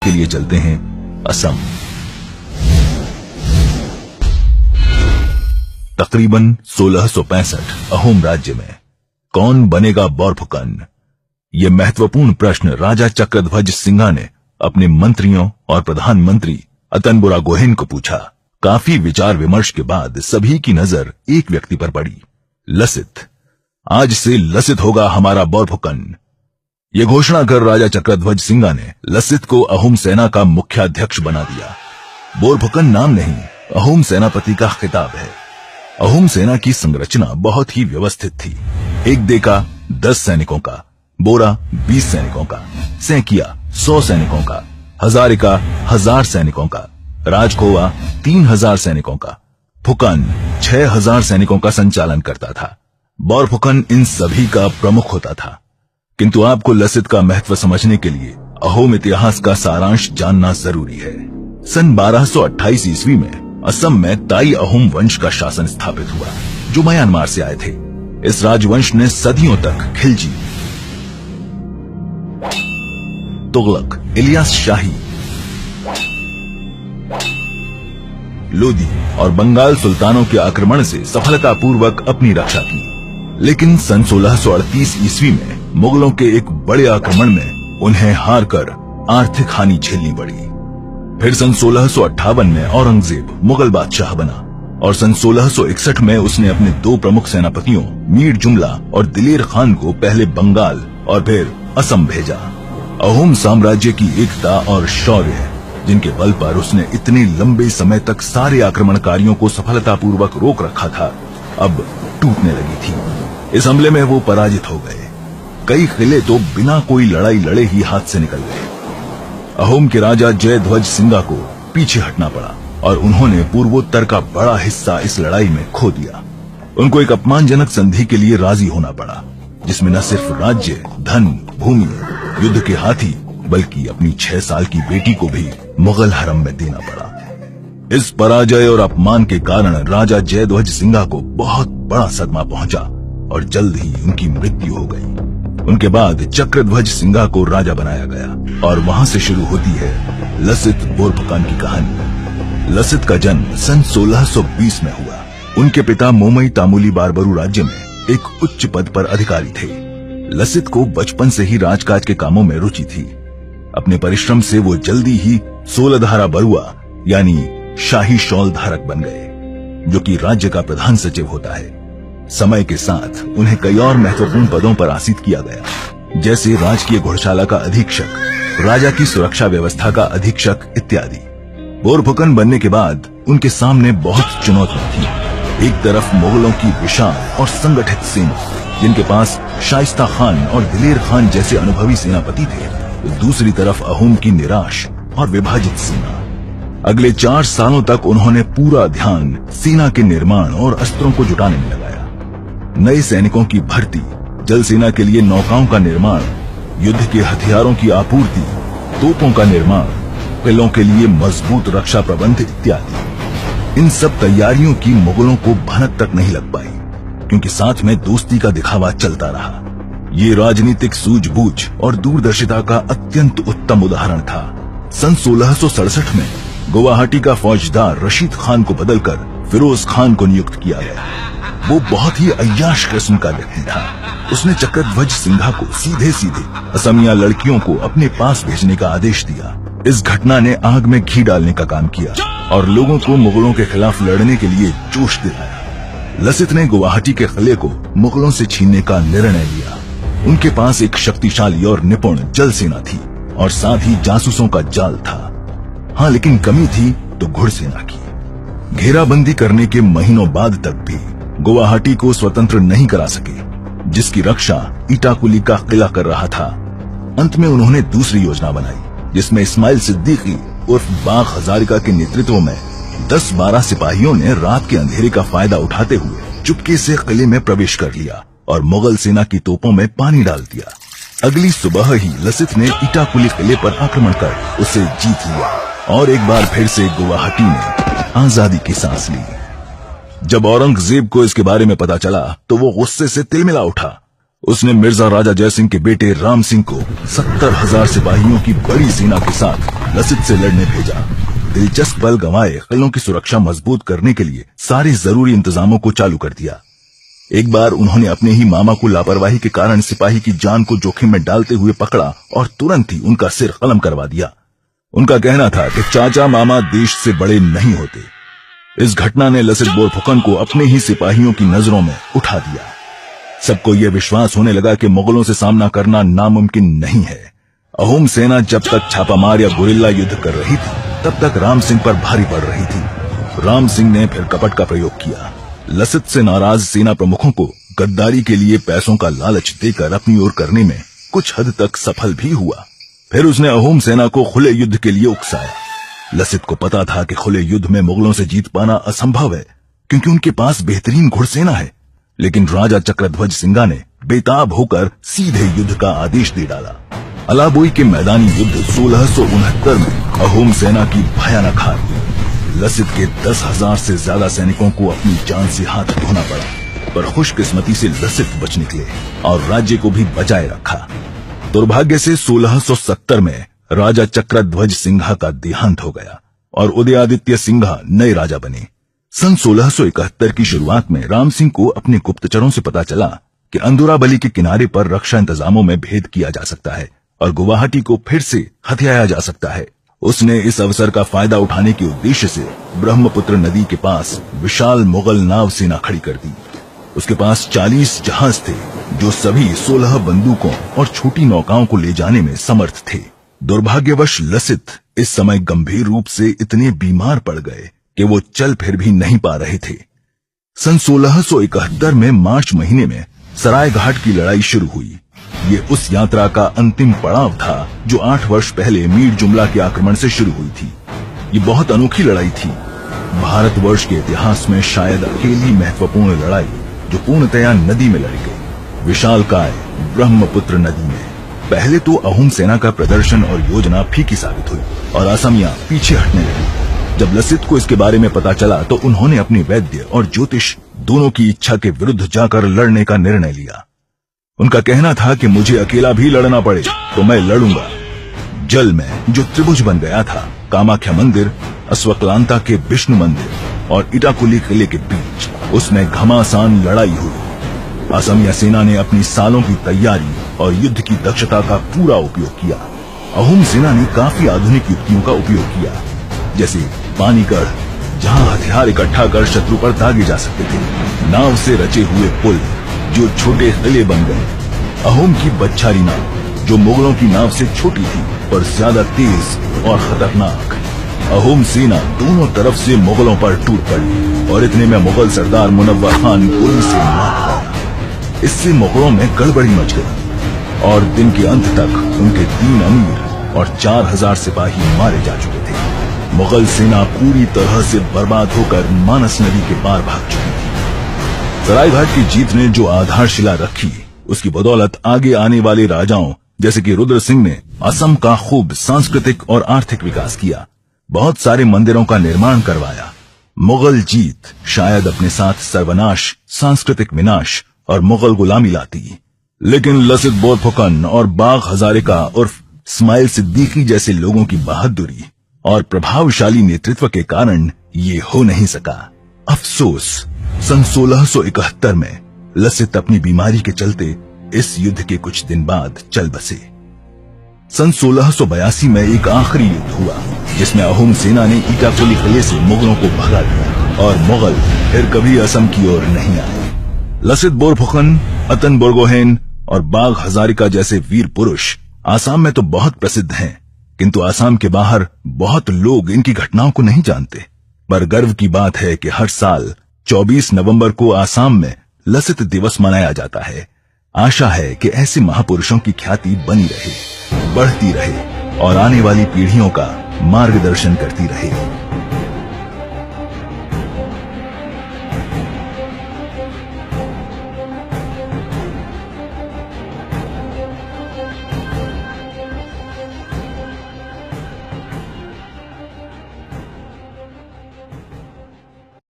के लिए चलते हैं असम। तकरीबन 1665 अहोम राज्य में कौन बनेगा बोरफुकन? ये महत्वपूर्ण प्रश्न राजा चक्रध्वज सिंघा ने अपने मंत्रियों और प्रधानमंत्री अतन बुरागोहेन को पूछा। काफी विचार विमर्श के बाद सभी की नजर एक व्यक्ति पर पड़ी, लसित। आज से लसित होगा हमारा बोरफुकन। ये घोषणा कर राजा चक्रध्वज सिंघा ने लसित को अहोम सेना का मुख्याध्यक्ष बना दिया। बोरफुकन नाम नहीं, अहोम सेनापति का खिताब है। अहोम सेना की संरचना बहुत ही व्यवस्थित थी। एक देका 10 सैनिकों का, बोरा 20 सैनिकों का, सैकिया 100 सैनिकों का, हजारिका 1000 सैनिकों का, राजखोवा 3000 सैनिकों का, फुकन 6000 सैनिकों का संचालन करता था। बोरफुकन इन सभी का प्रमुख होता था। किंतु आपको लसित का महत्व समझने के लिए अहोम इतिहास का सारांश जानना जरूरी है। सन 1228 ईस्वी में असम में ताई अहोम वंश का शासन स्थापित हुआ, जो म्यांमार से आए थे। इस राजवंश ने सदियों तक खिलजी, तुगलक, इलियास शाही, लोदी और बंगाल सुल्तानों के आक्रमण से सफलतापूर्वक अपनी रक्षा की। लेकिन सन 1638 ईस्वी में मुगलों के एक बड़े आक्रमण में उन्हें हार कर आर्थिक हानि झेलनी पड़ी। फिर सन 1658 में औरंगजेब मुगल बादशाह बना और सन 1661 में उसने अपने 2 प्रमुख सेनापतियों मीर जुमला और दिलेर खान को पहले बंगाल और फिर असम भेजा। अहोम साम्राज्य की एकता और शौर्य, जिनके बल पर उसने इतने लंबे समय तक सारे आक्रमणकारियों को सफलतापूर्वक रोक रखा था, अब टूटने लगी थी। इस हमले में वो पराजित हो गए। कई किले तो बिना कोई लड़ाई लड़े ही हाथ से निकल गए। अहोम के राजा जयध्वज सिंघा को पीछे हटना पड़ा और उन्होंने पूर्वोत्तर का बड़ा हिस्सा इस लड़ाई में खो दिया। उनको एक अपमानजनक संधि के लिए राजी होना पड़ा, जिसमें न सिर्फ राज्य, धन, भूमि, युद्ध के हाथी, बल्कि अपनी 6 साल की बेटी को भी मुगल हरम में देना पड़ा। इस पराजय और अपमान के कारण राजा जयध्वज सिंघा को बहुत बड़ा सदमा पहुंचा और जल्द ही उनकी मृत्यु हो गई। उनके बाद चक्रध्वज सिंघा को राजा बनाया गया और वहां से शुरू होती है लसित बोरफुकन की कहानी। लसित का जन्म सन 1620 में हुआ। उनके पिता मोमई तामुली बारबरू राज्य में एक उच्च पद पर अधिकारी थे। लसित को बचपन से ही राजकाज के कामों में रुचि थी। अपने परिश्रम से वो जल्दी ही 16 धारा बरुआ यानी शाही शॉल धारक बन गए, जो कि राज्य का प्रधान सचिव होता है। समय के साथ उन्हें कई और महत्वपूर्ण पदों पर आसीत किया गया, जैसे राजकीय घोड़शाला का अधीक्षक, राजा की सुरक्षा व्यवस्था का अधीक्षक इत्यादि। बोरफुकन बनने के बाद उनके सामने बहुत चुनौतियां थी। एक तरफ मुगलों की विशाल और संगठित सेना, जिनके पास शाइस्ता खान और दिलेर खान जैसे अनुभवी सेनापति थे, तो दूसरी तरफ अहोम की निराश और विभाजित सेना। अगले 4 सालों तक उन्होंने पूरा ध्यान सेना के निर्माण और अस्त्रों को जुटाने में लगाया। नए सैनिकों की भर्ती, जल सेना के लिए नौकाओं का निर्माण, युद्ध के हथियारों की आपूर्ति, तोपों का निर्माण, किलों के लिए मजबूत रक्षा प्रबंध इत्यादि। इन सब तैयारियों की मुगलों को भनक तक नहीं लग पाई, क्योंकि साथ में दोस्ती का दिखावा चलता रहा। ये राजनीतिक सूझबूझ और दूरदर्शिता का अत्यंत उत्तम उदाहरण था। सन 1667 में गुवाहाटी का फौजदार रशीद खान को बदलकर फिरोज खान को नियुक्त किया गया। वो बहुत ही अय्याश किस्म का व्यक्ति था। उसने चक्रध्वज सिंघा को सीधे सीधे असमिया लड़कियों को अपने पास भेजने का आदेश दिया। इस घटना ने आग में घी डालने का काम किया और लोगों को मुगलों के खिलाफ लड़ने के लिए जोश दिलाया। लसित ने गुवाहाटी के किले को मुगलों से छीनने का निर्णय लिया। उनके पास एक शक्तिशाली और निपुण जल सेना थी और साथ ही जासूसों का जाल था। हाँ, लेकिन कमी थी तो घुड़सेना की। घेराबंदी करने के महीनों बाद तक भी गुवाहाटी को स्वतंत्र नहीं करा सके, जिसकी रक्षा इटाकुली का किला कर रहा था। अंत में उन्होंने दूसरी योजना बनाई, जिसमें इस्माइल सिद्दीकी उर्फ बाग हजारिका के नेतृत्व में 10-12 सिपाहियों ने रात के अंधेरे का फायदा उठाते हुए चुपके से किले में प्रवेश कर लिया और मुगल सेना की तोपों में पानी डाल दिया। अगली सुबह ही लसित ने इटाकुली किले पर आक्रमण कर उसे जीत लिया और एक बार फिर से गुवाहाटी ने आजादी की सांस ली। जब औरंगजेब को इसके बारे में पता चला तो वो गुस्से से तिलमिला उठा। उसने मिर्जा राजा जयसिंह के बेटे राम सिंह को 70,000 सिपाहियों की बड़ी सेना के साथ लसित से लड़ने भेजा। दिलचस्प बल गंवाए किलों की सुरक्षा मजबूत करने के लिए सारे जरूरी इंतजामों को चालू कर दिया। एक बार उन्होंने अपने ही मामा को लापरवाही के कारण सिपाही की जान को जोखिम में डालते हुए पकड़ा और तुरंत ही उनका सिर कलम करवा दिया। उनका कहना था कि चाचा मामा देश से बड़े नहीं होते। इस घटना ने लसित बोरफुकन को अपने ही सिपाहियों की नजरों में उठा दिया। सबको यह विश्वास होने लगा कि मुगलों से सामना करना नामुमकिन नहीं है। अहोम सेना जब तक छापामार या गुरिल्ला युद्ध कर रही थी, तब तक राम सिंह पर भारी पड़ रही थी। राम सिंह ने फिर कपट का प्रयोग किया। लसित से नाराज सेना प्रमुखों को गद्दारी के लिए पैसों का लालच देकर अपनी ओर करने में कुछ हद तक सफल भी हुआ। फिर उसने अहोम सेना को खुले युद्ध के लिए उकसाया। लसित को पता था कि खुले युद्ध में मुगलों से जीत पाना असंभव है, क्योंकि उनके पास बेहतरीन घुड़सेना है। लेकिन राजा चक्रध्वज सिंघा ने बेताब होकर सीधे युद्ध का आदेश दे डाला। अलाबोई के मैदानी युद्ध 1669 में अहोम सेना की भयानक हार। लसित के 10,000 से ज्यादा सैनिकों को अपनी जान से हाथ धोना पड़ा, पर खुशकिस्मती से लसित बच निकले और राज्य को भी बचाए रखा। दुर्भाग्य से 1670 में राजा चक्रध्वज सिंघा का देहांत हो गया और उदयादित्य सिंघा नए राजा बने। सन 1671 की शुरुआत में राम सिंह को अपने गुप्तचरों से पता चला कि अंदुराबली के किनारे पर रक्षा इंतजामों में भेद किया जा सकता है और गुवाहाटी को फिर से हथियाया जा सकता है। उसने इस अवसर का फायदा उठाने के उद्देश्य से ब्रह्मपुत्र नदी के पास विशाल मुगल नाव सेना खड़ी कर दी। उसके पास 40 जहाज थे, जो सभी 16 बंदूकों और छोटी नौकाओं को ले जाने में समर्थ थे। दुर्भाग्यवश लसित इस समय गंभीर रूप से इतने बीमार पड़ गए कि वो चल फिर भी नहीं पा रहे थे। सन 1671 में मार्च महीने में सरायघाट की लड़ाई शुरू हुई। ये उस यात्रा का अंतिम पड़ाव था जो 8 वर्ष पहले मीर जुमला के आक्रमण से शुरू हुई थी। ये बहुत अनोखी लड़ाई थी। भारतवर्ष के इतिहास में शायद अकेली महत्वपूर्ण लड़ाई जो पूर्णतया नदी में लड़ी गई, विशालकाय ब्रह्मपुत्र नदी में। पहले तो अहोम सेना का प्रदर्शन और योजना फीकी साबित हुई और असमिया पीछे हटने लगी। जब लसित को इसके बारे में पता चला तो उन्होंने अपने वैद्य और ज्योतिष दोनों की इच्छा के विरुद्ध जाकर लड़ने का निर्णय लिया। उनका कहना था कि मुझे अकेला भी लड़ना पड़े तो मैं लड़ूंगा। जल में जो त्रिभुज बन गया था, कामाख्या मंदिर, अश्वक्लांता के विष्णु मंदिर और इटाकुली किले के बीच, उसमें घमासान लड़ाई हुई। असमिया सेना ने अपनी सालों की तैयारी और युद्ध की दक्षता का पूरा उपयोग किया। अहोम सेना ने काफी आधुनिक युक्तियों का उपयोग किया, जैसे पानीगढ़, जहां हथियार इकट्ठा कर शत्रु पर दागे जा सकते थे, नाव से रचे हुए पुल जो छोटे किले बन गए, अहोम की बच्छारी नाव जो मुगलों की नाव से छोटी थी पर ज्यादा तेज और खतरनाक। अहोम सेना दोनों तरफ से मुगलों पर टूट पड़ी और इतने में मुगल सरदार मुनव्वर खान गोली से मार गया। इससे मुगलों में गड़बड़ी मच गई और दिन के अंत तक उनके 3 अमीर और 4000 सिपाही मारे जा चुके थे। मुगल सेना पूरी तरह से बर्बाद होकर मानस नदी के पार भाग चुकी थी। सरायघाट की जीत ने जो आधारशिला रखी, उसकी बदौलत आगे आने वाले राजाओं जैसे कि रुद्र सिंह ने असम का खूब सांस्कृतिक और आर्थिक विकास किया, बहुत सारे मंदिरों का निर्माण करवाया। मुगल जीत शायद अपने साथ सर्वनाश, सांस्कृतिक विनाश और मुगल गुलामी लाती, लेकिन लसित बोरफुकन और बाग हजारिका उर्फ इस्माइल सिद्दीकी जैसे लोगों की बहादुरी और प्रभावशाली नेतृत्व के कारण ये हो नहीं सका। अफसोस, सन 1671 में लसित अपनी बीमारी के चलते इस युद्ध के कुछ दिन बाद चल बसे। सन 1682 में एक आखिरी युद्ध हुआ जिसमें अहोम सेना ने इटाकुली किले से मुगलों को भगा दिया और मुगल फिर कभी असम की ओर नहीं आए। लसित बोरफुकन, अतन बोरगोहेन और बाग हजारिका जैसे वीर पुरुष आसाम में तो बहुत प्रसिद्ध हैं, किंतु आसाम के बाहर बहुत लोग इनकी घटनाओं को नहीं जानते। पर गर्व की बात है कि हर साल 24 नवंबर को आसाम में लसित दिवस मनाया जाता है। आशा है कि ऐसे महापुरुषों की ख्याति बनी रहे, बढ़ती रहे और आने वाली पीढ़ियों का मार्गदर्शन करती रहे।